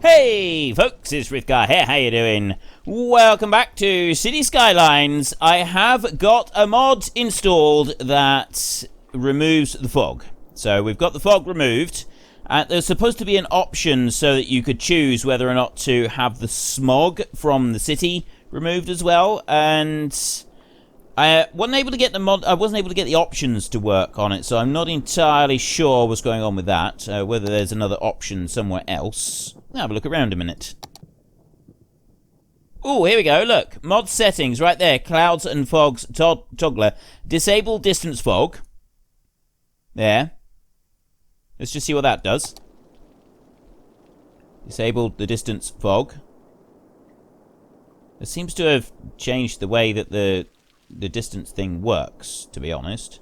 Hey folks, it's Rithgar here, how you doing? Welcome back to City Skylines. I have got a mod installed that removes the fog. So we've got the fog removed. There's supposed to be an option so that you could choose whether or not to have the smog from the city removed as well. And I wasn't able to get the options to work on it, so I'm not entirely sure what's going on with that. Whether there's another option somewhere else. Have a look around a minute. Oh, here we go. Look, mod settings right there. Clouds and fogs toggler. Disable distance fog. There. Let's just see what that does. Disable the distance fog. It seems to have changed the way that the distance thing works, to be honest.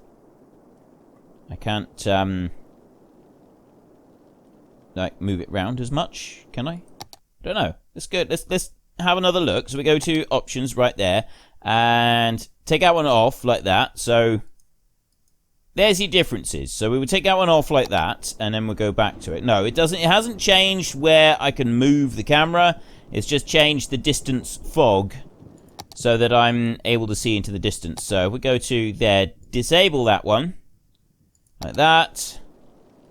I can't like move it round as much, can I? Don't know. Let's go. Let's have another look. So we go to options right there and take that one off like that. So there's your differences. So we would take that one off like that and then we'll go back to it. No, it doesn't. It hasn't changed where I can move the camera. It's just changed the distance fog so that I'm able to see into the distance. So we go to there, disable that one like that.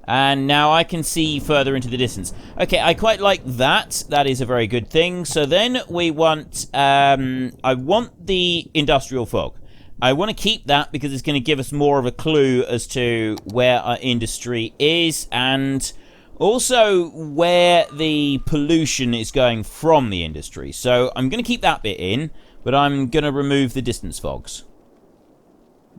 And now I can see further into the distance. Okay, I quite like that. That is a very good thing. So then we want, I want the industrial fog. I want to keep that because it's going to give us more of a clue as to where our industry is and also where the pollution is going from the industry. So I'm going to keep that bit in, but I'm going to remove the distance fogs.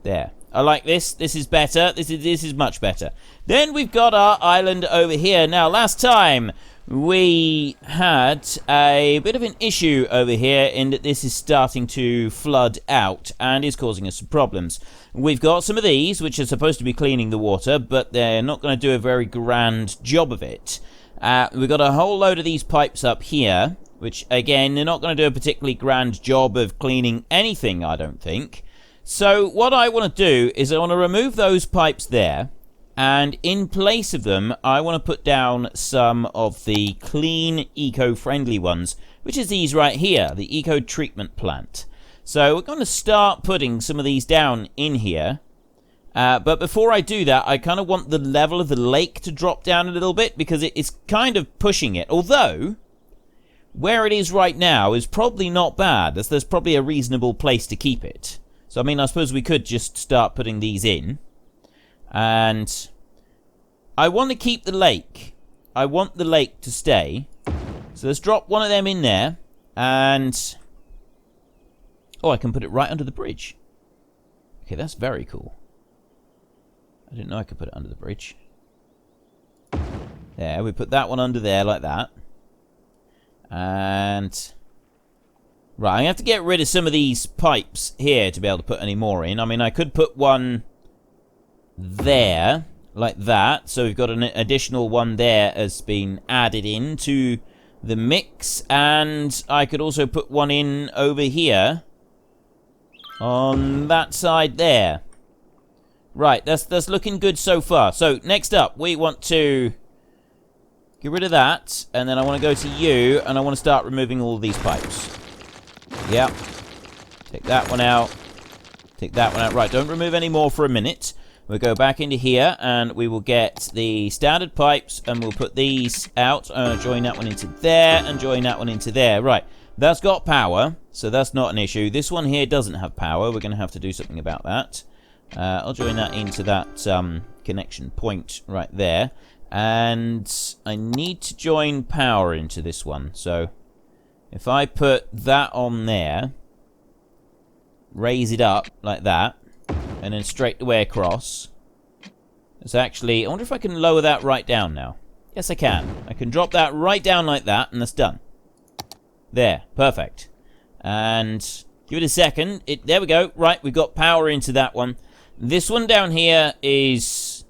There. I like this. This is better. This is much better. Then we've got our island over here. Now, last time we had a bit of an issue over here in that this is starting to flood out and is causing us some problems. We've got some of these, which are supposed to be cleaning the water, but they're not going to do a very grand job of it. We've got a whole load of these pipes up here, which, again, they're not going to do a particularly grand job of cleaning anything, I don't think. So what I want to do is I want to remove those pipes there, and in place of them I want to put down some of the clean eco-friendly ones, which is these right here, the eco treatment plant. So we're going to start putting some of these down in here, but before I do that I kind of want the level of the lake to drop down a little bit because it's kind of pushing it, although where it is right now is probably not bad, as there's probably a reasonable place to keep it. So, I mean, I suppose we could just start putting these in. And I want to keep the lake. I want the lake to stay. So let's drop one of them in there. And oh, I can put it right under the bridge. Okay, that's very cool. I didn't know I could put it under the bridge. There, we put that one under there like that. And right, I have to get rid of some of these pipes here to be able to put any more in. I mean, I could put one there, like that. So we've got an additional one there has been added into the mix. And I could also put one in over here on that side there. Right, that's looking good so far. So next up, we want to get rid of that. And then I want to go to you, and I want to start removing all of these pipes. Yep. Take that one out. Take that one out. Right, don't remove any more for a minute. We'll go back into here, and we will get the standard pipes, and we'll put these out. Join that one into there, and join that one into there. Right, that's got power, so that's not an issue. This one here doesn't have power. We're going to have to do something about that. I'll join that into that connection point right there. And I need to join power into this one, so if I put that on there, raise it up like that, and then straight the way across. It's actually, I wonder if I can lower that right down now. Yes, I can. I can drop that right down like that, and that's done. There, perfect. And give it a second. There we go. Right, we've got power into that one. This one down here is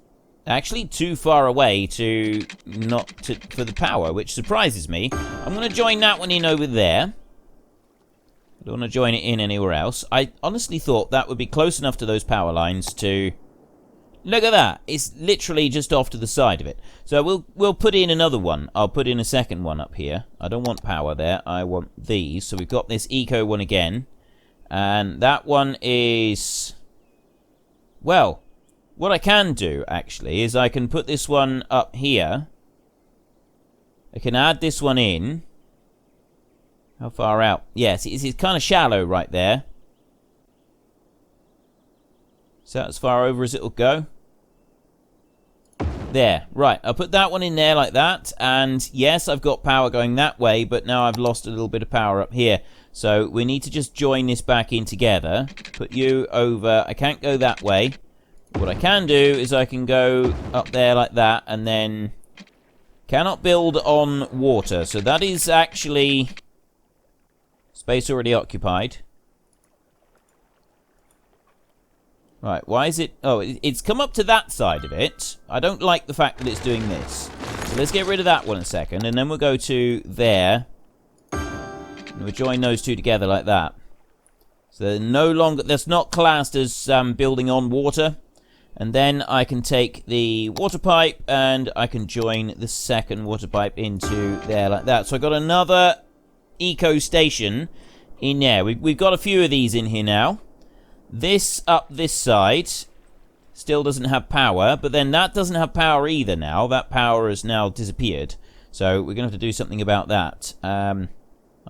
actually too far away for the power, which surprises me. I'm going to join that one in over there. I don't want to join it in anywhere else. I honestly thought that would be close enough to those power lines to Look at that. It's literally just off to the side of it. So we'll put in another one. I'll put in a second one up here. I don't want power there. I want these. So we've got this eco one again. And that one is... Well, what I can do, actually, is I can put this one up here. I can add this one in. How far out? Yes, it's kind of shallow right there. Is that as far over as it'll go? There. Right, I'll put that one in there like that. And yes, I've got power going that way, but now I've lost a little bit of power up here. So we need to just join this back in together. Put you over. I can't go that way. What I can do is I can go up there like that, and then cannot build on water. So that is actually space already occupied. Right, why is it... Oh, it's come up to that side of it. I don't like the fact that it's doing this. So let's get rid of that one a second, and then we'll go to there. And we'll join those two together like that. So they're no longer... That's not classed as building on water. And then I can take the water pipe, and I can join the second water pipe into there like that. So I've got another eco station in there. We've got a few of these in here now. This up this side still doesn't have power, but then that doesn't have power either now. That power has now disappeared. So we're going to have to do something about that. I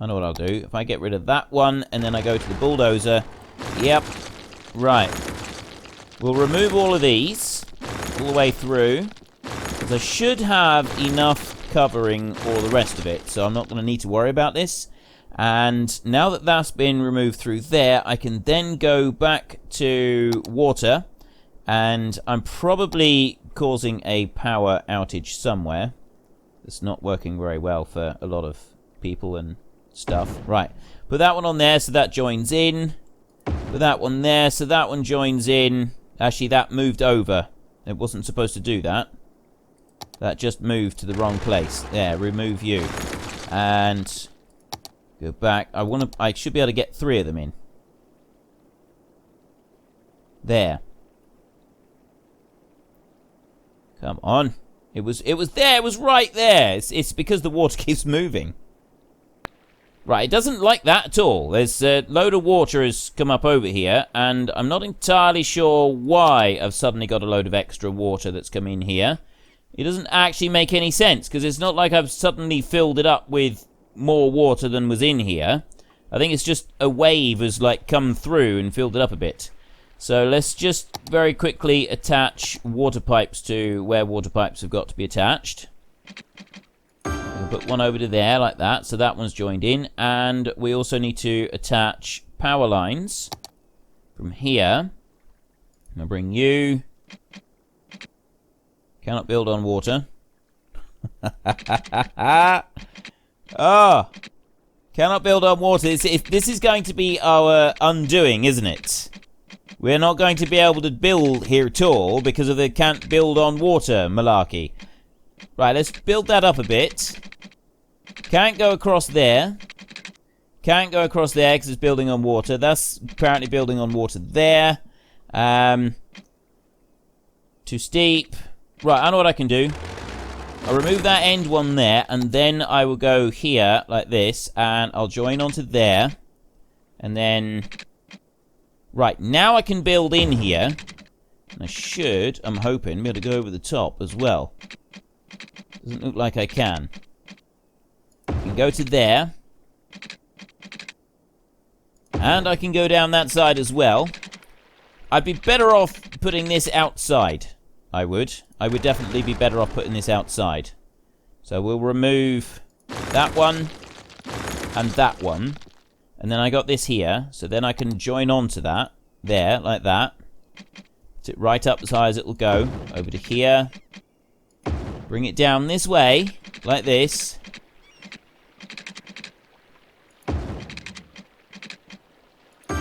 know what I'll do. If I get rid of that one, and then I go to the bulldozer. Yep. Right. We'll remove all of these all the way through, because I should have enough covering for the rest of it. So I'm not going to need to worry about this. And now that that's been removed through there, I can then go back to water. And I'm probably causing a power outage somewhere. It's not working very well for a lot of people and stuff. Right, put that one on there so that joins in. Put that one there so that one joins in. Actually, that moved over. It wasn't supposed to do that. That just moved to the wrong place. There, remove you. And... go back. I should be able to get 3 of them in. There. Come on. It was there. It was right there. It's because the water keeps moving. Right, it doesn't like that at all. There's a load of water has come up over here, and I'm not entirely sure why I've suddenly got a load of extra water that's come in here. It doesn't actually make any sense, because it's not like I've suddenly filled it up with more water than was in here. I think it's just a wave has like come through and filled it up a bit. So let's just very quickly attach water pipes to where water pipes have got to be attached. We'll put one over to there like that, so that one's joined in. And we also need to attach power lines from here. I'll bring you. Cannot build on water. Oh, cannot build on water. This is going to be our undoing, isn't it? We're not going to be able to build here at all because of the can't build on water malarkey. Right, let's build that up a bit. Can't go across there. Can't go across there because it's building on water. That's apparently building on water there. Too steep. Right, I know what I can do. I'll remove that end one there, and then I will go here, like this, and I'll join onto there. And then... right, now I can build in here. And I should, I'm hoping, be able to go over the top as well. Doesn't look like I can. I can go to there. And I can go down that side as well. I'd be better off putting this outside. I would definitely be better off putting this outside. So we'll remove that one and that one. And then I got this here. So then I can join on to that. There, like that. Put it right up as high as it will go. Over to here. Bring it down this way. Like this.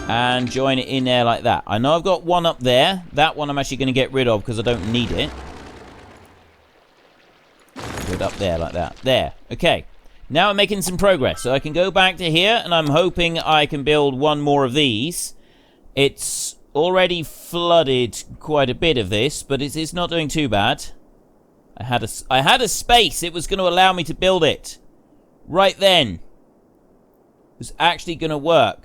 And join it in there like that. I know I've got one up there. That one I'm actually going to get rid of because I don't need it. Put it up there like that. There. Okay. Now I'm making some progress. So I can go back to here, and I'm hoping I can build one more of these. It's already flooded quite a bit of this, but it's not doing too bad. I had a space. It was going to allow me to build it. Right then. It was actually going to work.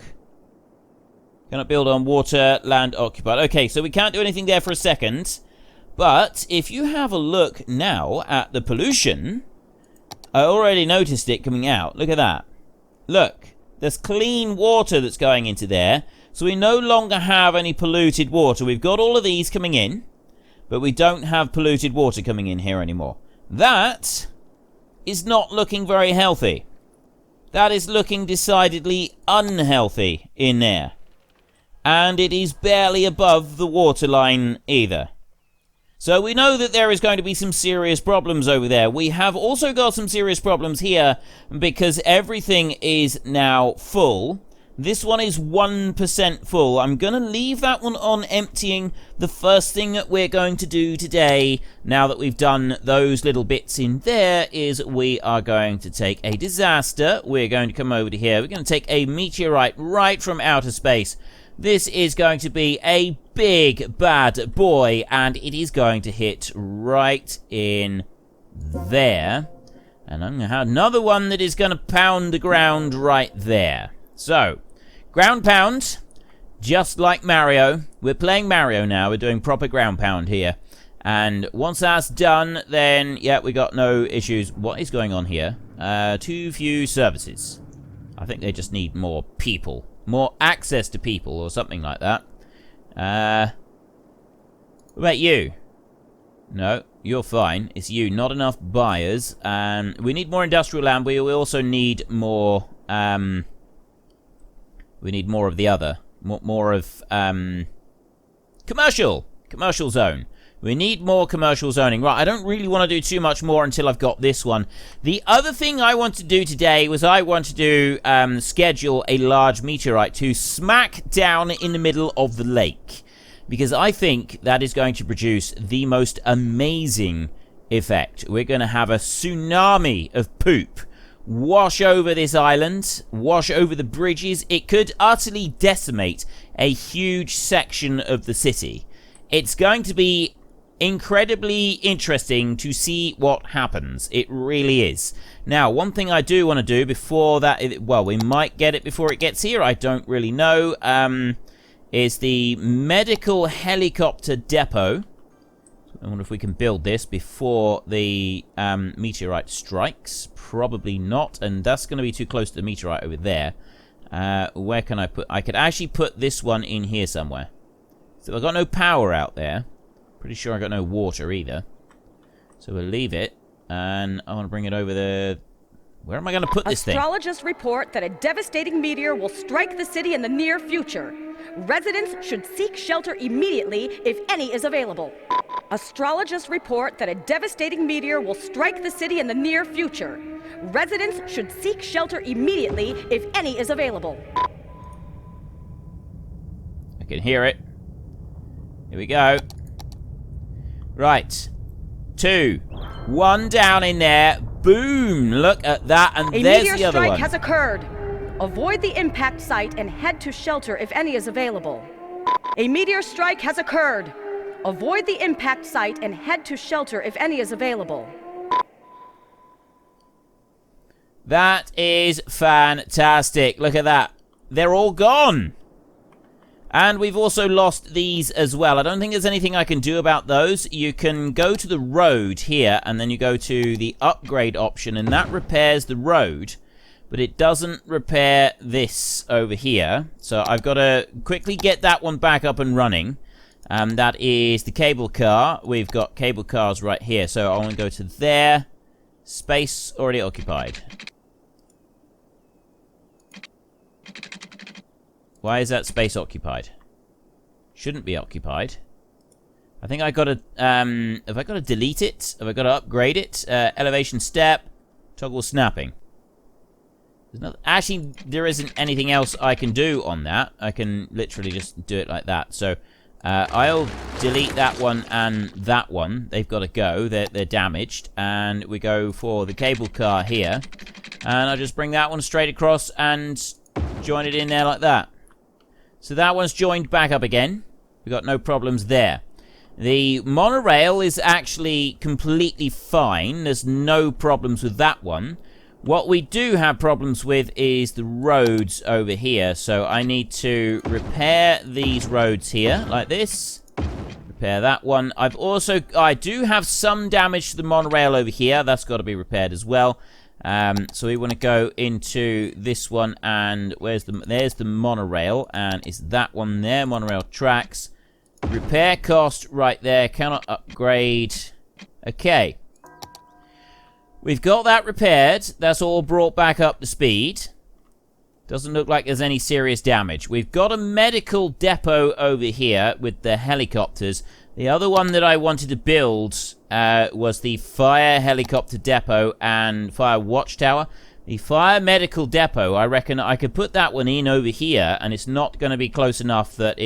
Can I build on water, land occupied? Okay, so we can't do anything there for a second. But if you have a look now at the pollution, I already noticed it coming out. Look at that. Look, there's clean water that's going into there. So we no longer have any polluted water. We've got all of these coming in, but we don't have polluted water coming in here anymore. That is not looking very healthy. That is looking decidedly unhealthy in there. And it is barely above the waterline either. So we know that there is going to be some serious problems over there. We have also got some serious problems here because everything is now full. This one is 1% full. I'm going to leave that one on emptying. The first thing that we're going to do today, now that we've done those little bits in there, is we are going to take a disaster. We're going to come over to here. We're going to take a meteorite right from outer space. This is going to be a big bad boy, and it is going to hit right in there. And I'm going to have another one that is going to pound the ground right there. So, ground pound, just like Mario. We're playing Mario now. We're doing proper ground pound here. And once that's done, then, yeah, we got no issues. What is going on here? Too few services. I think they just need more people. More access to people or something like that. What about you? No, you're fine. It's you. Not enough buyers. We need more industrial land. We also need more... we need more of the other. More of... commercial! Commercial zone. We need more commercial zoning. Right, I don't really want to do too much more until I've got this one. The other thing I want to do today was I want to do schedule a large meteorite to smack down in the middle of the lake. Because I think that is going to produce the most amazing effect. We're going to have a tsunami of poop wash over this island, wash over the bridges. It could utterly decimate a huge section of the city. It's going to be incredibly interesting to see what happens. It really is. Now, one thing I do want to do before that, well, we might get it before it gets here, I don't really know, is the medical helicopter depot. I wonder if we can build this before the meteorite strikes. Probably not, and that's going to be too close to the meteorite over there. Where can I put... I could actually put this one in here somewhere. So I've got no power out there. Pretty sure I got no water either. So we'll leave it. And I want to bring it over the... Where am I going to put this thing? Astrologists report that a devastating meteor will strike the city in the near future. Residents should seek shelter immediately if any is available. Astrologists report that a devastating meteor will strike the city in the near future. Residents should seek shelter immediately if any is available. I can hear it. Here we go. Right. 2, 1 down in there. Boom! Look at that, and there's the other one. A meteor strike has occurred. Avoid the impact site and head to shelter if any is available. A meteor strike has occurred. Avoid the impact site and head to shelter if any is available. That is fantastic. Look at that. They're all gone. And we've also lost these as well. I don't think there's anything I can do about those. You can go to the road here, and then you go to the upgrade option, and that repairs the road. But it doesn't repair this over here. So I've got to quickly get that one back up and running. That is the cable car. We've got cable cars right here. So I want to go to there. Space already occupied. Why is that space occupied? Shouldn't be occupied. I think I got to, have I got to delete it? Have I got to upgrade it? Elevation step, toggle snapping. Actually, there isn't anything else I can do on that. I can literally just do it like that. So, I'll delete that one and that one. They've got to go. They're damaged. And we go for the cable car here. And I'll just bring that one straight across and join it in there like that. So that one's joined back up again. We got no problems there. The monorail is actually completely fine. There's no problems with that one. What we do have problems with is the roads over here. So I need to repair these roads here, like this. Repair that one. I do have some damage to the monorail over here. That's got to be repaired as well. So we want to go into this one, and there's the monorail, and it's that one there, monorail tracks. Repair cost right there, cannot upgrade. Okay. We've got that repaired. That's all brought back up to speed. Doesn't look like there's any serious damage. We've got a medical depot over here with the helicopters. The other one that I wanted to build was the fire helicopter depot and fire watchtower. The fire medical depot, I reckon I could put that one in over here, and it's not going to be close enough that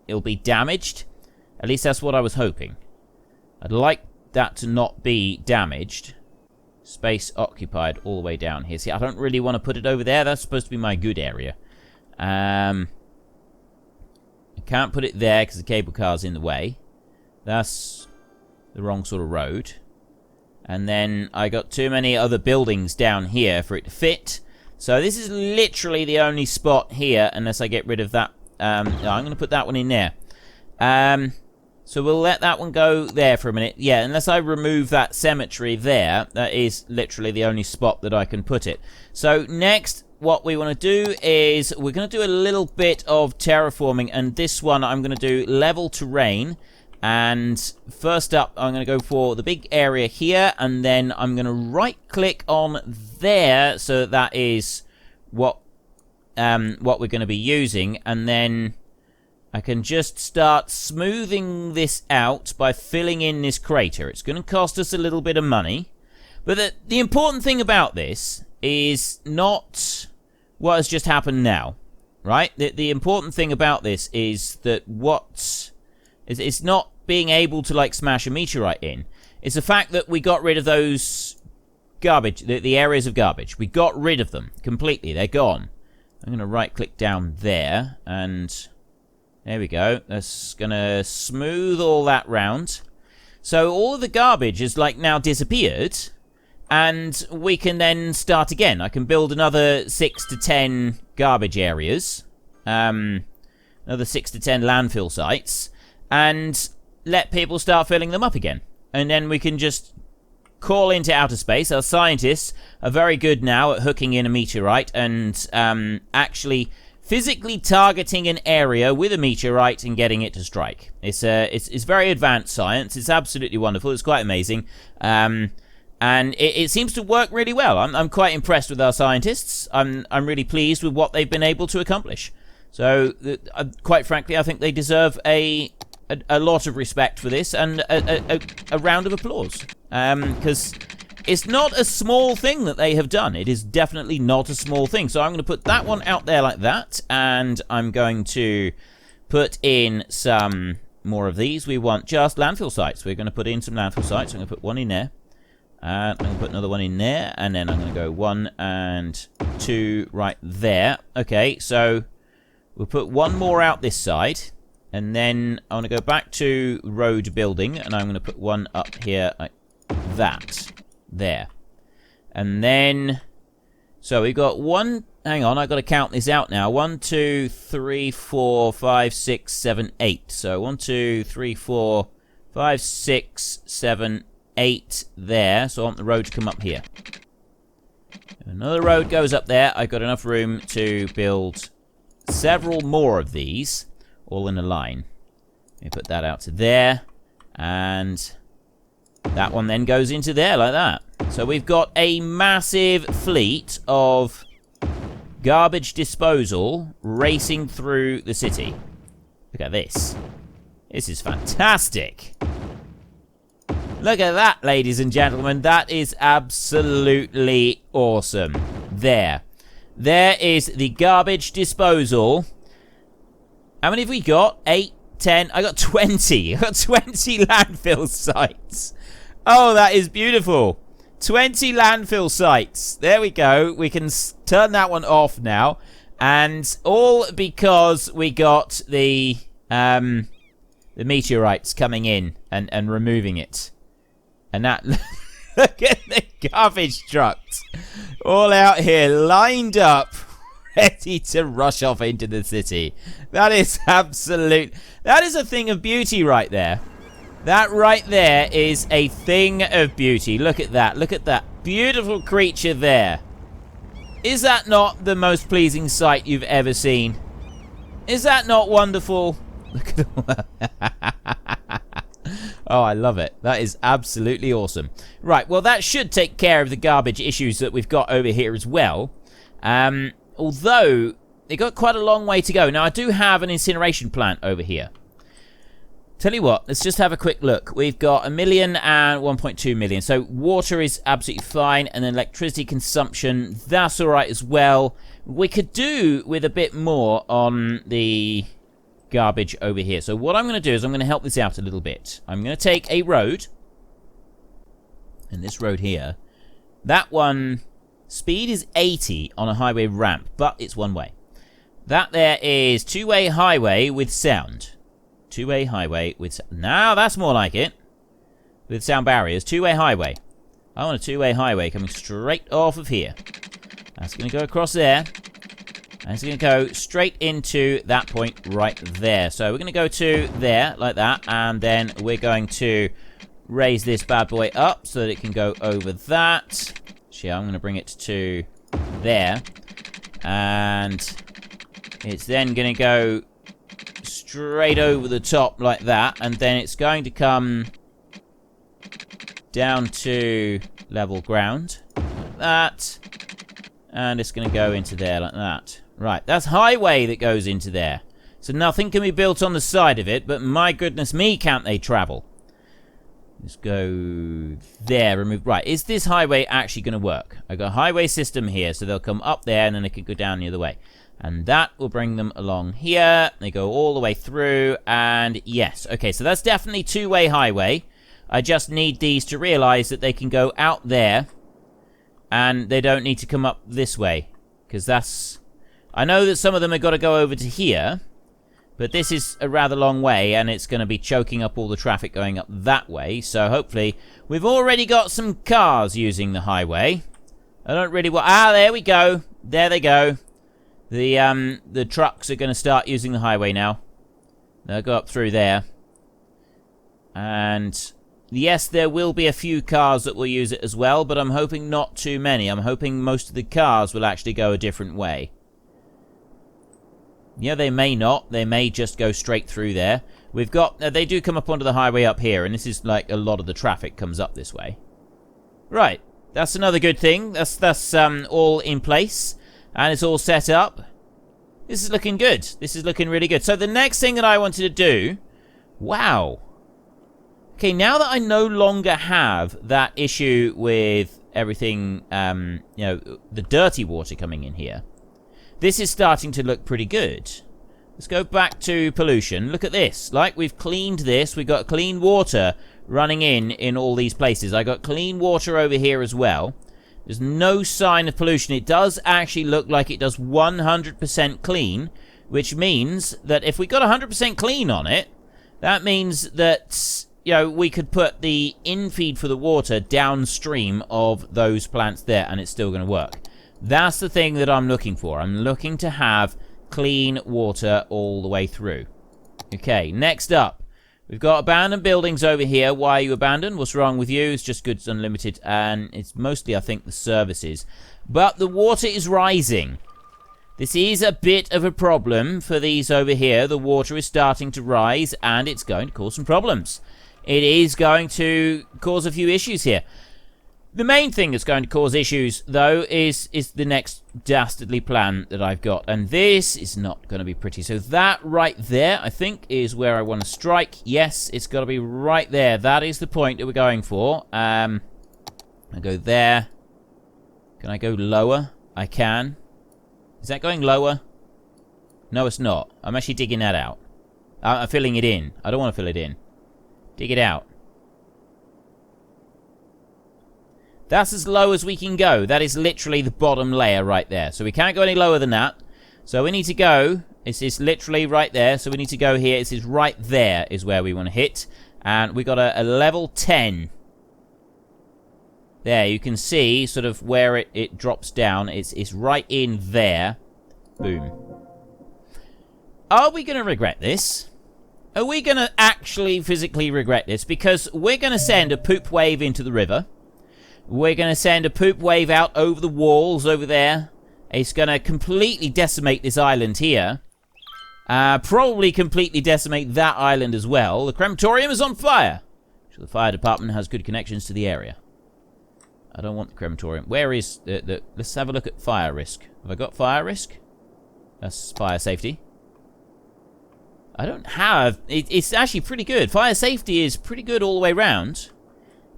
it'll be damaged. At least that's what I was hoping. I'd like that to not be damaged. Space occupied all the way down here. See, I don't really want to put it over there. That's supposed to be my good area. I can't put it there because the cable car's in the way. That's the wrong sort of road. And then I got too many other buildings down here for it to fit. So this is literally the only spot here, unless I get rid of that. I'm going to put that one in there. So we'll let that one go there for a minute. Yeah, unless I remove that cemetery there, that is literally the only spot that I can put it. So next, what we want to do is we're going to do a little bit of terraforming, and this one I'm going to do level terrain. And first up, I'm going to go for the big area here, and then I'm going to right-click on there, so that is what we're going to be using, and then I can just start smoothing this out by filling in this crater. It's going to cost us a little bit of money, but the important thing about this is not what has just happened now, right? The important thing about this is that it's not being able to, like, smash a meteorite in. It's the fact that we got rid of those garbage, the areas of garbage. We got rid of them completely. They're gone. I'm going to right-click down there, and there we go. That's going to smooth all that round. So all of the garbage is, like, now disappeared, and we can then start again. I can build another 6 to 10 garbage areas, another 6 to 10 landfill sites, and let people start filling them up again. And then we can just call into outer space. Our scientists are very good now at hooking in a meteorite and actually physically targeting an area with a meteorite and getting it to strike. It's very advanced science. It's absolutely wonderful. It's quite amazing. And it seems to work really well. I'm quite impressed with our scientists. I'm really pleased with what they've been able to accomplish. So, quite frankly, I think they deserve a lot of respect for this, and a round of applause, because it's not a small thing that they have done. It is definitely not a small thing. So I'm going to put that one out there like that, and I'm going to put in some more of these. We want just landfill sites. We're going to put in some landfill sites. I'm going to put one in there, and I'm going to put another one in there, and then I'm going to go 1 and 2 right there. Okay, so we'll put one more out this side. And then I want to go back to road building, and I'm going to put one up here like that. There. And then, so we've got one, hang on, I've got to count this out now. 1, 2, 3, 4, 5, 6, 7, 8. So 1, 2, 3, 4, 5, 6, 7, 8 there. So I want the road to come up here. Another road goes up there. I've got enough room to build several more of these, all in a line. Let me put that out to there, and that one then goes into there like that. So we've got a massive fleet of garbage disposal racing through the city. Look at this. This is fantastic. Look at that, ladies and gentlemen. That is absolutely awesome. There is the garbage disposal. How many have we got? 8, 10. I got 20. I got 20 landfill sites. Oh, that is beautiful. 20 landfill sites. There we go. We can turn that one off now. And all because we got the the meteorites coming in and removing it. And that... Look at the garbage trucks. All out here, lined up, ready to rush off into the city. That is absolute... That is a thing of beauty right there. That right there is a thing of beauty. Look at that. Look at that beautiful creature there. Is that not the most pleasing sight you've ever seen? Is that not wonderful? Look at the... Oh, I love it. That is absolutely awesome. Right, well, that should take care of the garbage issues that we've got over here as well. Although, they got quite a long way to go. Now, I do have an incineration plant over here. Tell you what, let's just have a quick look. We've got 1 million and 1.2 million. So, water is absolutely fine. And then electricity consumption, that's all right as well. We could do with a bit more on the... garbage over here. So what I'm going to do is I'm going to help this out a little bit. I'm going to take a road, and this road here, that one, speed is 80 on a highway ramp, but it's one way. That there is two-way highway with sound. Two-way highway with sound. Now that's more like it. With sound barriers. Two-way highway. I want a two-way highway coming straight off of here. That's going to go across there. And it's going to go straight into that point right there. So we're going to go to there, like that. And then we're going to raise this bad boy up so that it can go over that. Actually, I'm going to bring it to there. And it's then going to go straight over the top like that. And then it's going to come down to level ground. Like that. And it's going to go into there like that. Right, that's highway that goes into there. So nothing can be built on the side of it, but my goodness me, can't they travel? Let's go there, remove... Right, is this highway actually going to work? I've got a highway system here, so they'll come up there and then they can go down the other way. And that will bring them along here. They go all the way through, and yes. Okay, so that's definitely two-way highway. I just need these to realize that they can go out there, and they don't need to come up this way, because that's... I know that some of them have got to go over to here, but this is a rather long way, and it's going to be choking up all the traffic going up that way. So hopefully, we've already got some cars using the highway. I don't really want... Ah, there we go. There they go. The trucks are going to start using the highway now. They'll go up through there. And yes, there will be a few cars that will use it as well, but I'm hoping not too many. I'm hoping most of the cars will actually go a different way. Yeah, they may not. They may just go straight through there. We've got... they do come up onto the highway up here, and this is like a lot of the traffic comes up this way. Right. That's another good thing. That's all in place, and it's all set up. This is looking good. This is looking really good. So the next thing that I wanted to do... Wow. Okay, now that I no longer have that issue with everything, you know, the dirty water coming in here, this is starting to look pretty good. Let's go back to pollution. Look at this. Like, we've cleaned this. We've got clean water running in all these places. I got clean water over here as well. There's no sign of pollution. It does actually look like it does 100% clean, which means that if we got 100% clean on it, that means that, you know, we could put the infeed for the water downstream of those plants there, and it's still going to work. That's the thing that I'm looking for. I'm looking to have clean water all the way through. Okay, next up. We've got abandoned buildings over here. Why are you abandoned? What's wrong with you? It's just Goods Unlimited, and it's mostly, I think, the services. But the water is rising. This is a bit of a problem for these over here. The water is starting to rise, and it's going to cause some problems. It is going to cause a few issues here. The main thing that's going to cause issues, though, is the next dastardly plan that I've got. And this is not going to be pretty. So that right there, I think, is where I want to strike. Yes, it's got to be right there. That is the point that we're going for. I go there. Can I go lower? I can. Is that going lower? No, it's not. I'm actually digging that out. I'm filling it in. I don't want to fill it in. Dig it out. That's as low as we can go. That is literally the bottom layer right there. So we can't go any lower than that. So we need to go This is literally right there. So we need to go here. This is right there is where we want to hit. And we got a level 10. There, you can see sort of where it drops down. It's right in there. Boom. Are we going to regret this? Are we going to actually physically regret this? Because we're going to send a poop wave into the river. We're going to send a poop wave out over the walls over there. It's going to completely decimate this island here. Probably completely decimate that island as well. The crematorium is on fire. So the fire department has good connections to the area. I don't want the crematorium. Where is the... Let's have a look at fire risk. Have I got fire risk? That's fire safety. I don't have... It's actually pretty good. Fire safety is pretty good all the way around.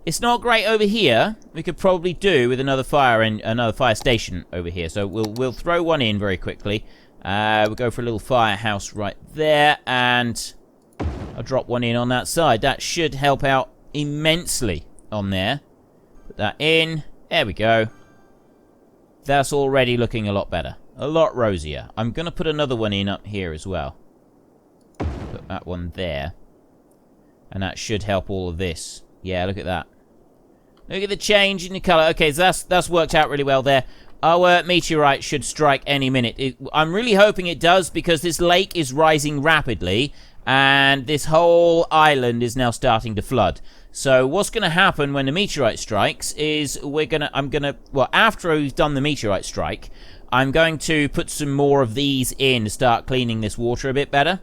It's not great over here. We could probably do with another fire station over here. So we'll throw one in very quickly. We'll go for a little firehouse right there. And I'll drop one in on that side. That should help out immensely on there. Put that in. There we go. That's already looking a lot better. A lot rosier. I'm going to put another one in up here as well. Put that one there. And that should help all of this. Yeah, look at that. Look at the change in the colour. Okay, so that's worked out really well there. Our meteorite should strike any minute. I'm really hoping it does because this lake is rising rapidly. And this whole island is now starting to flood. So what's going to happen when the meteorite strikes is well, after we've done the meteorite strike, I'm going to put some more of these in to start cleaning this water a bit better.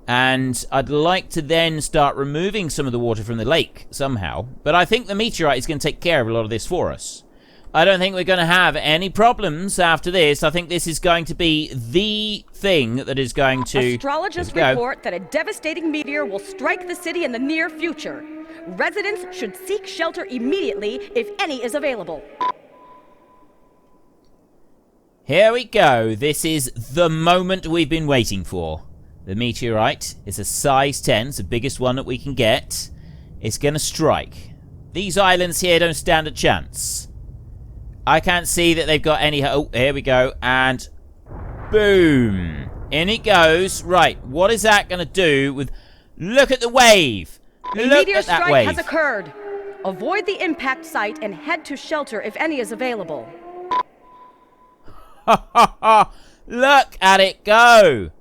And I'd like to then start removing some of the water from the lake somehow. But I think the meteorite is going to take care of a lot of this for us. I don't think we're going to have any problems after this. I think this is going to be the thing that is going to... Astrologists report that a devastating meteor will strike the city in the near future. Residents should seek shelter immediately if any is available. Here we go. This is the moment we've been waiting for. The meteorite is a size 10, it's the biggest one that we can get. It's going to strike. These islands here don't stand a chance. I can't see that they've got any... Oh, here we go. And boom. In it goes. Right, what is that going to do with... Look at the wave. A meteor strike has occurred. Avoid the impact site and head to shelter if any is available. Ha ha ha. Look at it go.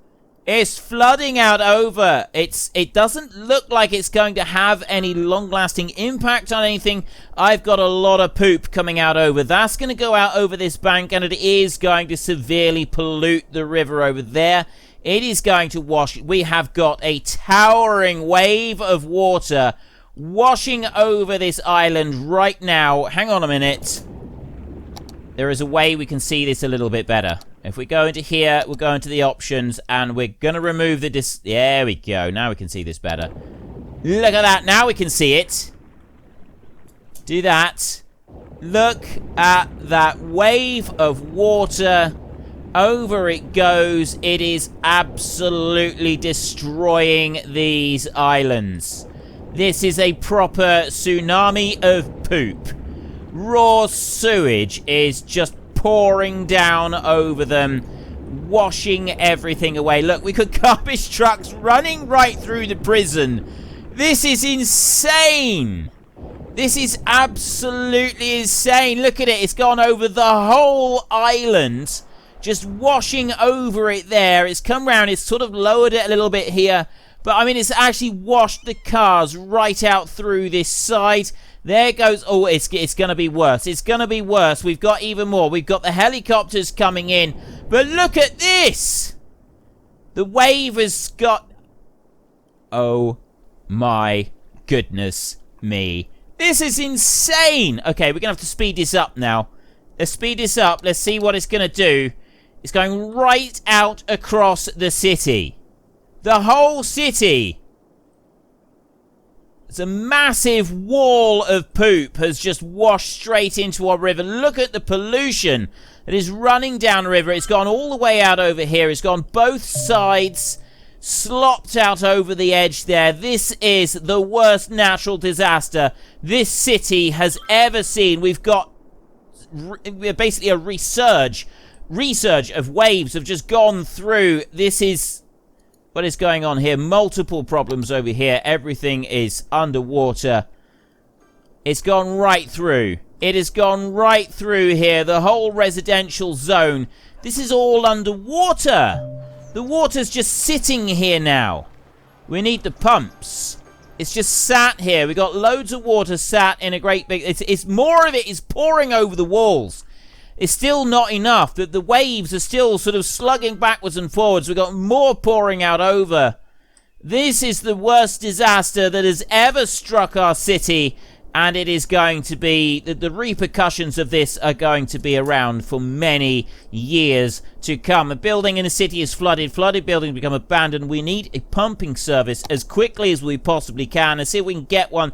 It's flooding out over. It doesn't look like it's going to have any long-lasting impact on anything. I've got a lot of poop coming out over. That's going to go out over this bank, and it is going to severely pollute the river over there. It is going to wash. We have got a towering wave of water washing over this island right now. Hang on a minute. There is a way we can see this a little bit better. If we go into here, we'll go into the options, and we're going to remove the there we go. Now we can see this better. Look at that. Now we can see it. Do that. Look at that wave of water. Over it goes. It is absolutely destroying these islands. This is a proper tsunami of poop. Raw sewage is just pouring down over them, washing everything away. Look, we got garbage trucks running right through the prison. This is insane. This is absolutely insane. Look at it. It's gone over the whole island, just washing over it there. It's come round. It's sort of lowered it a little bit here. But, I mean, it's actually washed the cars right out through this side. There goes... Oh, it's going to be worse. It's going to be worse. We've got even more. We've got the helicopters coming in. But look at this! The wave has got... Oh, my goodness me. This is insane! Okay, we're going to have to speed this up now. Let's speed this up. Let's see what it's going to do. It's going right out across the city. The whole city. It's a massive wall of poop has just washed straight into our river. Look at the pollution that is running down the river. It's gone all the way out over here. It's gone both sides, slopped out over the edge there. This is the worst natural disaster this city has ever seen. We've got basically a resurge resurge of waves have just gone through. This is what is going on here. Multiple problems over here. Everything is underwater. It's gone right through. It has gone right through here. The whole residential zone. This is all underwater. The water's just sitting here now. We need the pumps. It's just sat here. We got loads of water sat in a great big... It's more of it is pouring over the walls. It's still not enough. The waves are still sort of slugging backwards and forwards. We've got more pouring out over. This is the worst disaster that has ever struck our city. And it is going to be, the repercussions of this are going to be around for many years to come. A building in a city is flooded. Flooded buildings become abandoned. We need a pumping service as quickly as we possibly can. And see if we can get one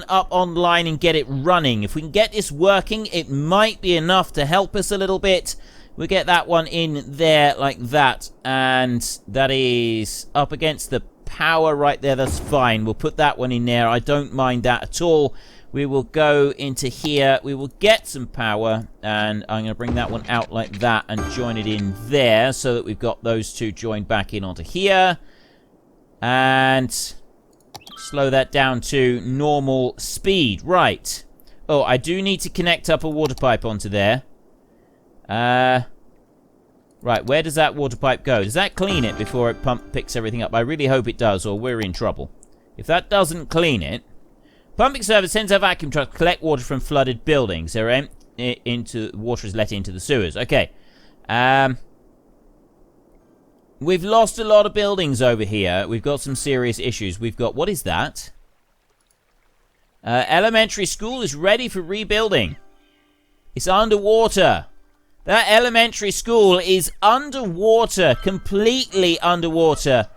up online and get it running. If we can get this working, it might be enough to help us a little bit. We'll get that one in there like that. And that is up against the power right there. That's fine. We'll put that one in there. I don't mind that at all. We will go into here. We will get some power, and I'm going to bring that one out like that and join it in there so that we've got those two joined back in onto here. And slow that down to normal speed. Right. Oh, I do need to connect up a water pipe onto there. Right, where does that water pipe go? Does that clean it before it picks everything up? I really hope it does, or we're in trouble. If that doesn't clean it... Pumping service sends out vacuum trucks to collect water from flooded buildings. Water is let into the sewers. Okay. We've lost a lot of buildings over here. We've got some serious issues. We've got... What is that? Elementary school is ready for rebuilding. It's underwater. That elementary school is underwater, completely underwater.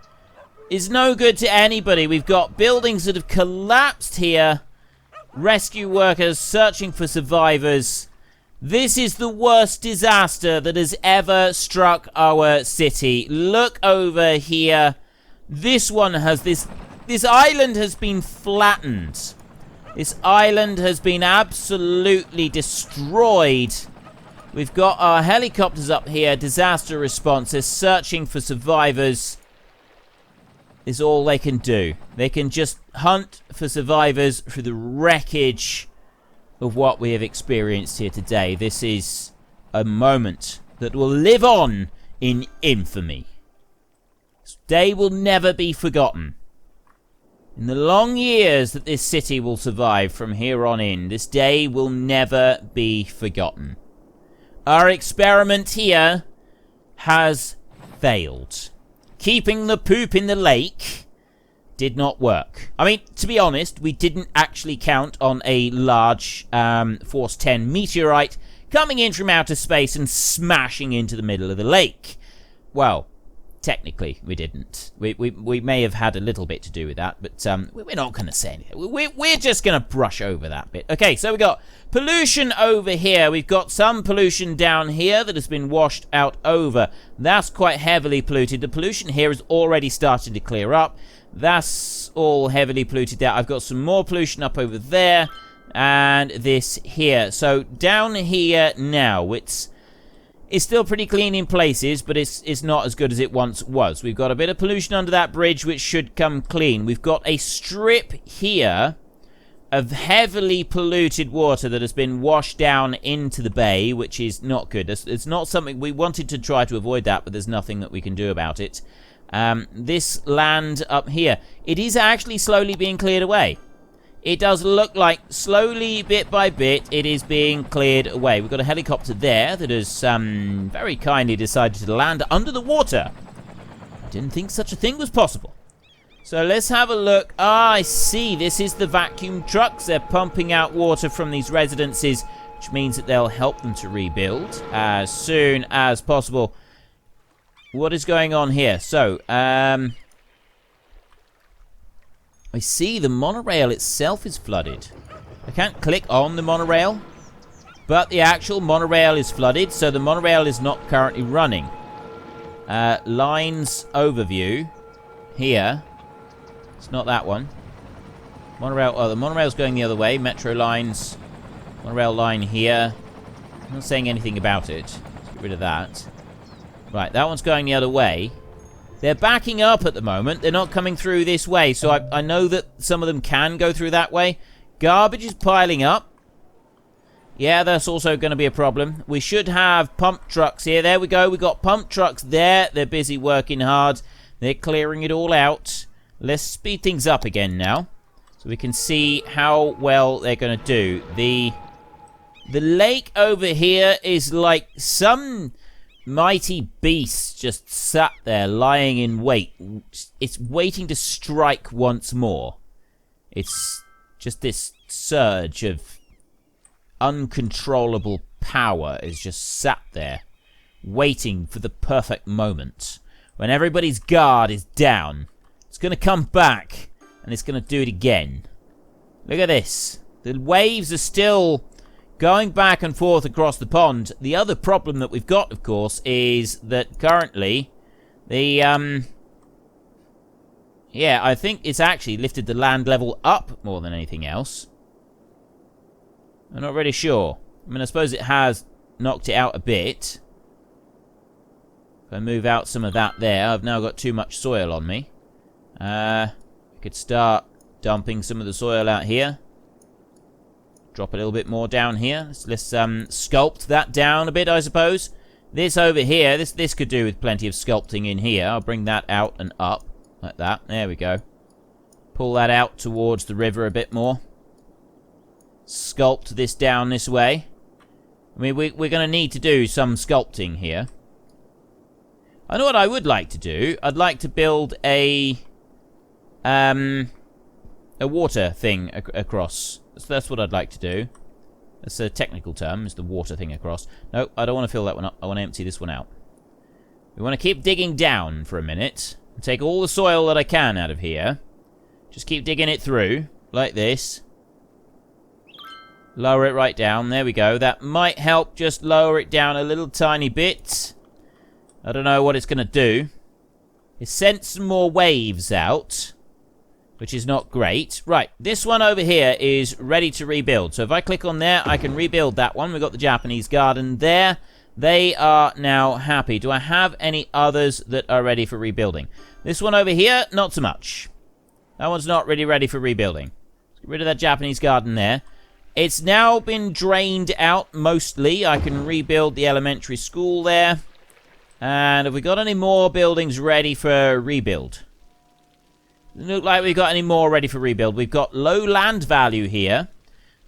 Is no good to anybody. We've got buildings that have collapsed here. Rescue workers searching for survivors. This is the worst disaster that has ever struck our city. Look over here. This one has this island has been flattened. This island has been absolutely destroyed. We've got our helicopters up here, disaster response. They're searching for survivors. Is all they can do. They can just hunt for survivors through the wreckage of what we have experienced here today. This is a moment that will live on in infamy. This day will never be forgotten. In the long years that this city will survive from here on in, this day will never be forgotten. Our experiment here has failed. Keeping the poop in the lake did not work. I mean, to be honest, we didn't actually count on a large Force 10 meteorite coming in from outer space and smashing into the middle of the lake. Well, technically, we didn't. We may have had a little bit to do with that, but we're not going to say anything. We're just going to brush over that bit. Okay, so we got pollution over here. We've got some pollution down here that has been washed out over. That's quite heavily polluted. The pollution here is already starting to clear up. That's all heavily polluted there. I've got some more pollution up over there, and this here. So down here now, it's still pretty clean in places, but it's not as good as it once was. We've got a bit of pollution under that bridge, which should come clean. We've got a strip here of heavily polluted water that has been washed down into the bay, which is not good. It's not something... We wanted to try to avoid that, but there's nothing that we can do about it. This land up here, it is actually slowly being cleared away. It does look like slowly, bit by bit, it is being cleared away. We've got a helicopter there that has very kindly decided to land under the water. I didn't think such a thing was possible. So let's have a look. Ah, I see. This is the vacuum trucks. They're pumping out water from these residences, which means that they'll help them to rebuild as soon as possible. What is going on here? So, I see the monorail itself is flooded. I can't click on the monorail, but the actual monorail is flooded, so the monorail is not currently running. Lines overview here. It's not that one. Monorail. Oh, the monorail's going the other way. Metro lines. Monorail line here. I'm not saying anything about it. Get rid of that. Right, that one's going the other way. They're backing up at the moment. They're not coming through this way, so I know that some of them can go through that way. Garbage is piling up. Yeah, that's also going to be a problem. We should have pump trucks here. There we go. We got pump trucks there. They're busy working hard. They're clearing it all out. Let's speed things up again now, so we can see how well they're going to do. The lake over here is like some mighty beast just sat there lying in wait. It's waiting to strike once more. It's just this surge of uncontrollable power is just sat there waiting for the perfect moment when everybody's guard is down. It's going to come back and it's going to do it again. Look at this. The waves are still going back and forth across the pond. The other problem that we've got, of course, is that currently the yeah, I think it's actually lifted the land level up more than anything else. I'm not really sure. I mean, I suppose it has knocked it out a bit. If I move out some of that there, I've now got too much soil on me. I could start dumping some of the soil out here. Drop a little bit more down here. Let's sculpt that down a bit, I suppose. This over here, this could do with plenty of sculpting in here. I'll bring that out and up, like that. There we go. Pull that out towards the river a bit more. Sculpt this down this way. I mean, we're going to need to do some sculpting here. I know what I would like to do. I'd like to build a water thing across. That's what I'd like to do. That's a technical term, is the water thing across. No, I don't want to fill that one up. I want to empty this one out. We want to keep digging down for a minute. And take all the soil that I can out of here. Just keep digging it through, like this. Lower it right down. There we go. That might help just lower it down a little tiny bit. I don't know what it's going to do. It sent some more waves out, which is not great. Right, this one over here is ready to rebuild. So if I click on there, I can rebuild that one. We've got the Japanese garden there. They are now happy. Do I have any others that are ready for rebuilding? This one over here, not so much. That one's not really ready for rebuilding. Let's get rid of that Japanese garden there. It's now been drained out mostly. I can rebuild the elementary school there. And have we got any more buildings ready for rebuild? Doesn't look like we've got any more ready for rebuild. We've got low land value here.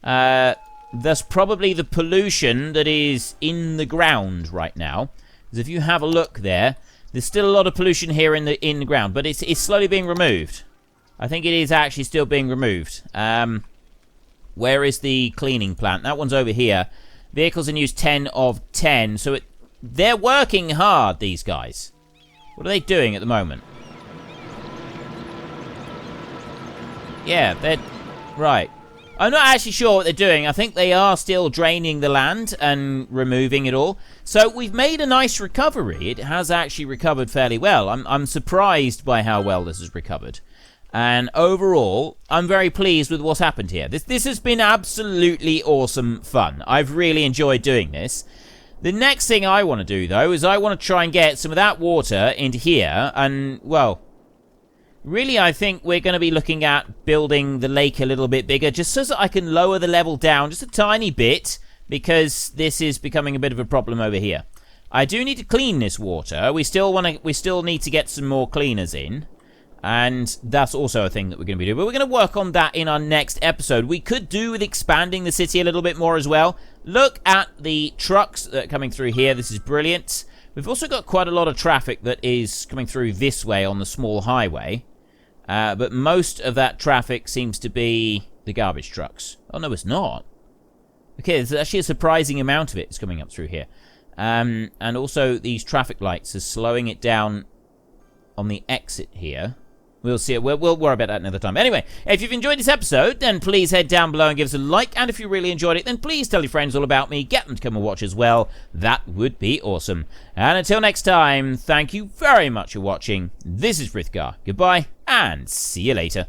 That's probably the pollution that is in the ground right now. Because if you have a look there, there's still a lot of pollution here in the ground, but it's slowly being removed. I think it is actually still being removed. Where is the cleaning plant? That one's over here. Vehicles in use 10 of 10. So they're working hard, these guys. What are they doing at the moment? Yeah, they're... Right. I'm not actually sure what they're doing. I think they are still draining the land and removing it all. So we've made a nice recovery. It has actually recovered fairly well. I'm surprised by how well this has recovered. And overall, I'm very pleased with what's happened here. This has been absolutely awesome fun. I've really enjoyed doing this. The next thing I want to do, though, is I want to try and get some of that water into here. And, well, really, I think we're going to be looking at building the lake a little bit bigger, just so that I can lower the level down just a tiny bit, because this is becoming a bit of a problem over here. I do need to clean this water. We still need to get some more cleaners in. And that's also a thing that we're going to be doing. But we're going to work on that in our next episode. We could do with expanding the city a little bit more as well. Look at the trucks that are coming through here. This is brilliant. We've also got quite a lot of traffic that is coming through this way on the small highway. But most of that traffic seems to be the garbage trucks. Oh, no, it's not. Okay, there's actually a surprising amount of it is coming up through here. And also these traffic lights are slowing it down on the exit here. We'll see it. We'll worry about that another time. Anyway, if you've enjoyed this episode, then please head down below and give us a like. And if you really enjoyed it, then please tell your friends all about me. Get them to come and watch as well. That would be awesome. And until next time, thank you very much for watching. This is Frithgar. Goodbye, and see you later.